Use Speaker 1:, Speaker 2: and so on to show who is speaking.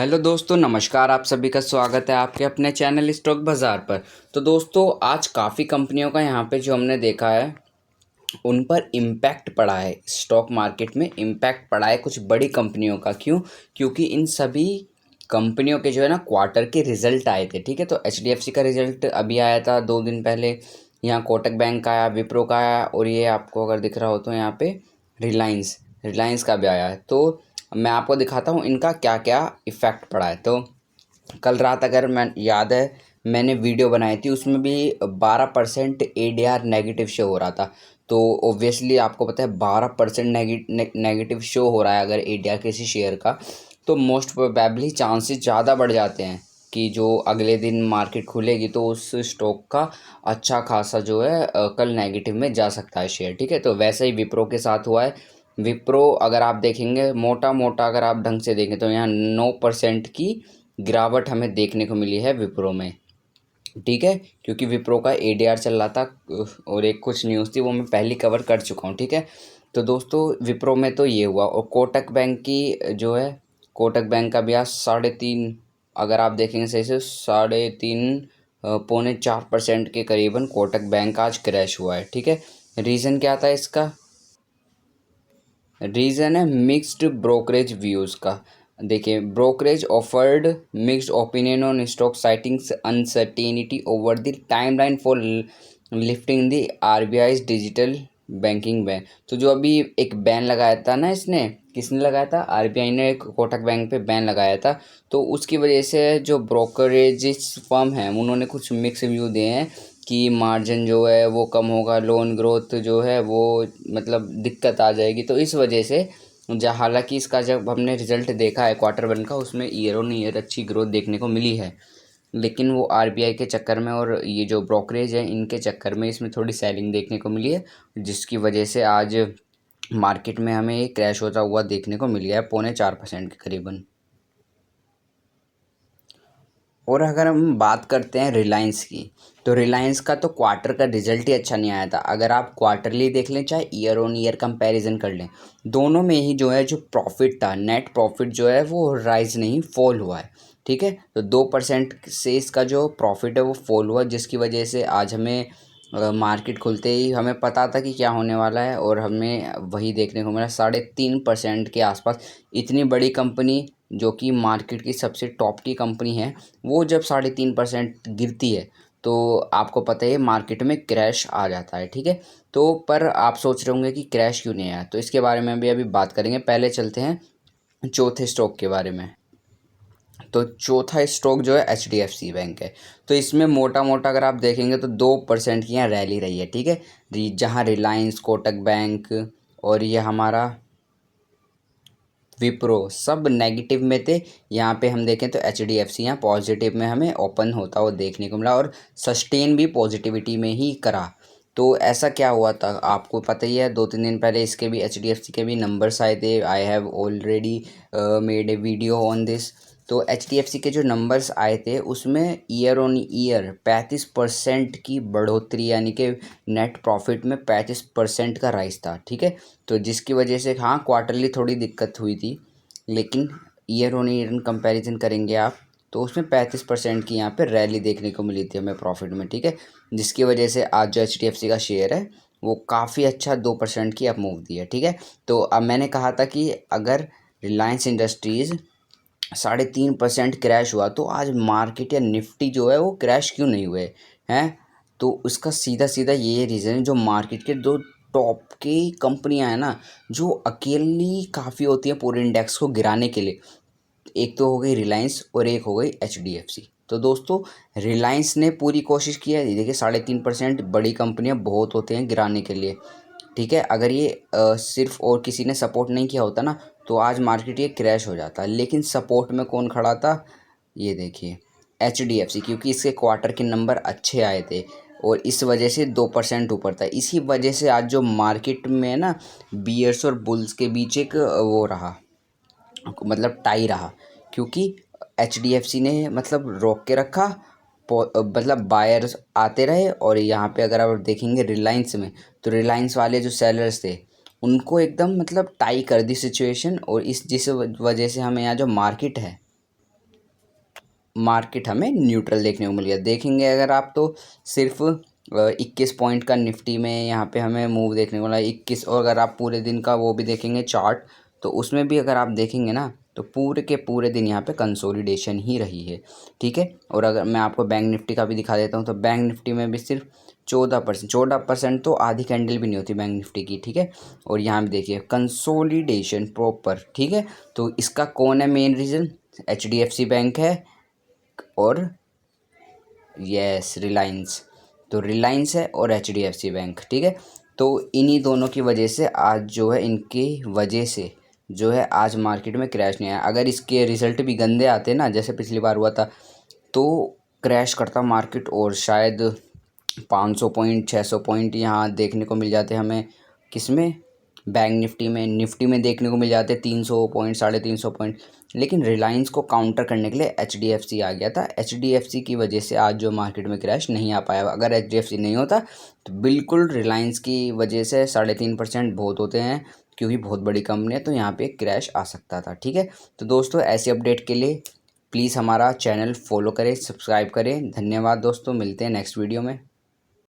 Speaker 1: Hello दोस्तों, नमस्कार। आप सभी का स्वागत है आपके अपने चैनल स्टॉक बाज़ार पर। तो दोस्तों, आज काफ़ी कंपनियों का यहाँ पे जो हमने देखा है उन पर इम्पैक्ट पड़ा है। स्टॉक मार्केट में इम्पैक्ट पड़ा है कुछ बड़ी कंपनियों का। क्यों? क्योंकि इन सभी कंपनियों के जो है ना क्वार्टर के रिजल्ट आए थे। ठीक है, तो एचडीएफसी का रिजल्ट अभी आया था 2 दिन पहले। यहाँ कोटक बैंक का आया, विप्रो का आया, और ये आपको अगर दिख रहा हो तो यहाँ पे रिलायंस रिलायंस का भी आया है। तो मैं आपको दिखाता हूँ इनका क्या क्या इफ़ेक्ट पड़ा है। तो कल रात अगर मैं याद है मैंने वीडियो बनाई थी, उसमें भी 12% एडीआर नेगेटिव शो हो रहा था। तो ऑब्वियसली आपको पता है 12% नेगेटिव शो हो रहा है अगर एडीआर किसी शेयर का, तो मोस्ट प्रोबेबली चांसेस ज़्यादा बढ़ जाते हैं कि जो अगले दिन मार्केट खुलेगी तो उस स्टॉक का अच्छा खासा जो है कल नेगेटिव में जा सकता है शेयर। ठीक है, तो वैसे ही विप्रो के साथ हुआ है। विप्रो अगर आप देखेंगे मोटा मोटा, अगर आप ढंग से देखें तो यहाँ 9% की गिरावट हमें देखने को मिली है विप्रो में। ठीक है, क्योंकि विप्रो का एडीआर चल रहा था और एक कुछ न्यूज़ थी वो मैं पहले कवर कर चुका हूँ। ठीक है, तो दोस्तों विप्रो में तो ये हुआ। और कोटक बैंक की जो है, कोटक बैंक का भी आज 3.5, अगर आप देखेंगे सही से 3.5 पौने 4% के करीबन कोटक बैंक आज क्रैश हुआ है। ठीक है, रीज़न क्या था इसका? रीज़न है मिक्स्ड ब्रोकरेज व्यूज़ का। देखिए, brokerage offered mixed opinion on stock citing uncertainty over the timeline for lifting the RBI's digital banking ban. तो जो अभी एक बैन लगाया था ना, इसने किसने लगाया था? आरबीआई ने एक कोटक बैंक पे बैन लगाया था। तो उसकी वजह से जो ब्रोकरेज फर्म हैं उन्होंने कुछ मिक्स व्यू दिए हैं कि मार्जिन जो है वो कम होगा, लोन ग्रोथ जो है वो मतलब दिक्कत आ जाएगी। तो इस वजह से हालांकि इसका जब हमने रिजल्ट देखा है Q1 का, उसमें ईयर ऑन ईयर अच्छी ग्रोथ देखने को मिली है, लेकिन वो आरबीआई के चक्कर में और ये जो ब्रोकरेज है इनके चक्कर में इसमें थोड़ी सेलिंग देखने को मिली है, जिसकी वजह से आज मार्केट में हमें एक क्रैश होता हुआ देखने को मिल गया है पौने 4% के करीबन। और अगर हम बात करते हैं रिलायंस की, तो रिलायंस का तो क्वार्टर का रिजल्ट ही अच्छा नहीं आया था। अगर आप क्वार्टरली देख लें चाहे ईयर ऑन ईयर कंपैरिजन कर लें, दोनों में ही जो है जो प्रॉफिट था, नेट प्रॉफिट जो है वो राइज नहीं फॉल हुआ है। ठीक है, तो 2% से इसका जो प्रॉफिट है वो फॉल हुआ, जिसकी वजह से आज हमें मार्केट खुलते ही हमें पता था कि क्या होने वाला है, और हमें वही देखने को मिला 3.5% के आसपास। इतनी बड़ी कंपनी जो कि मार्केट की सबसे टॉप की कंपनी है, वो जब 3.5% गिरती है तो आपको पता है मार्केट में क्रैश आ जाता है। ठीक है, तो पर आप सोच रहे होंगे कि क्रैश क्यों नहीं आया, तो इसके बारे में भी अभी बात करेंगे। पहले चलते हैं चौथे स्टॉक के बारे में। तो चौथा स्टॉक जो है एचडीएफसी बैंक है। तो इसमें मोटा मोटा अगर आप देखेंगे तो 2% की यहाँ रैली रही है। ठीक है, जहाँ रिलायंस, कोटक बैंक और ये हमारा विप्रो सब नेगेटिव में थे। यहाँ पे हम देखें तो एचडीएफसी यहाँ पॉजिटिव में हमें ओपन होता हुआ देखने को मिला, और सस्टेन भी पॉजिटिविटी में ही करा। तो ऐसा क्या हुआ था आपको पता ही है, 2-3 दिन पहले इसके भी एचडीएफसी के भी नंबर्स आए थे। I have already made a video on this. तो एचडीएफसी के जो नंबर्स आए थे उसमें ईयर ऑन ईयर 35% की बढ़ोतरी, यानी कि नेट प्रॉफिट में 35% का राइज था। ठीक है, तो जिसकी वजह से हाँ क्वार्टरली थोड़ी दिक्कत हुई थी, लेकिन ईयर ऑन ईयर कंपैरिजन करेंगे आप तो उसमें 35% की यहाँ पे रैली देखने को मिली थी हमें प्रॉफिट में। ठीक है, जिसकी वजह से आज जो एचडीएफसी का शेयर है वो काफ़ी अच्छा 2% की अप मूव दी है। ठीक है, तो अब मैंने कहा था कि अगर रिलायंस इंडस्ट्रीज़ 3.5% क्रैश हुआ तो आज मार्केट या निफ्टी जो है वो क्रैश क्यों नहीं हुए हैं? तो उसका सीधा सीधा ये रीज़न है, जो मार्केट के दो टॉप की कंपनियां हैं ना, जो अकेली काफ़ी होती हैं पूरे इंडेक्स को गिराने के लिए। एक तो हो गई रिलायंस और एक हो गई एचडीएफसी। तो दोस्तों, रिलायंस ने पूरी कोशिश की है। देखिए 3.5% बड़ी कंपनियां बहुत होते हैं गिराने के लिए। ठीक है, अगर ये सिर्फ और किसी ने सपोर्ट नहीं किया होता ना तो आज मार्केट ये क्रैश हो जाता। लेकिन सपोर्ट में कौन खड़ा था? ये देखिए एचडीएफसी, क्योंकि इसके क्वार्टर के नंबर अच्छे आए थे और इस वजह से 2% ऊपर था। इसी वजह से आज जो मार्केट में ना बियर्स और बुल्स के बीच एक वो रहा, मतलब टाई रहा, क्योंकि एचडीएफसी ने मतलब रोक के रखा, मतलब बायर्स आते रहे। और यहाँ पे अगर आप देखेंगे रिलायंस में, तो रिलायंस वाले जो सेलर्स थे उनको एकदम मतलब टाई कर दी सिचुएशन, और इस जिस वजह से हमें यहाँ जो मार्केट है मार्केट हमें न्यूट्रल देखने को मिल गया। देखेंगे अगर आप तो सिर्फ 21 पॉइंट का निफ्टी में यहाँ पे हमें मूव देखने को मिला 21। और अगर आप पूरे दिन का वो भी देखेंगे चार्ट, तो उसमें भी अगर आप देखेंगे ना तो पूरे के पूरे दिन यहाँ पे कंसोलिडेशन ही रही है, ठीक है। और अगर मैं आपको बैंक निफ्टी का भी दिखा देता हूँ, तो बैंक निफ्टी में भी सिर्फ 14% तो आधी कैंडल भी नहीं होती बैंक निफ्टी की, ठीक है। और यहाँ भी देखिए कंसोलिडेशन प्रॉपर, ठीक है। तो इसका कौन है मेन रीज़न? HDFC बैंक है और यस रिलायंस। तो रिलायंस है और HDFC बैंक, ठीक है। तो इन्हीं दोनों की वजह से आज जो है, इनकी वजह से जो है आज मार्केट में क्रैश नहीं आया। अगर इसके रिजल्ट भी गंदे आते ना, जैसे पिछली बार हुआ था, तो क्रैश करता मार्केट और शायद 500 पॉइंट 600 पॉइंट यहाँ देखने को मिल जाते हमें। किसमें? बैंक निफ्टी में देखने को मिल जाते 300 पॉइंट 350 पॉइंट। लेकिन रिलायंस को काउंटर करने के लिए HDFC आ गया था। HDFC की वजह से आज जो मार्केट में क्रैश नहीं आ पाया। अगर HDFC नहीं होता तो बिल्कुल रिलायंस की वजह से 3.5% बहुत होते हैं, क्योंकि बहुत बड़ी कंपनी है, तो यहाँ पे क्रैश आ सकता था, ठीक है। तो दोस्तों ऐसे अपडेट के लिए प्लीज़ हमारा चैनल फॉलो करें, सब्सक्राइब करें। धन्यवाद दोस्तों, मिलते हैं नेक्स्ट वीडियो में।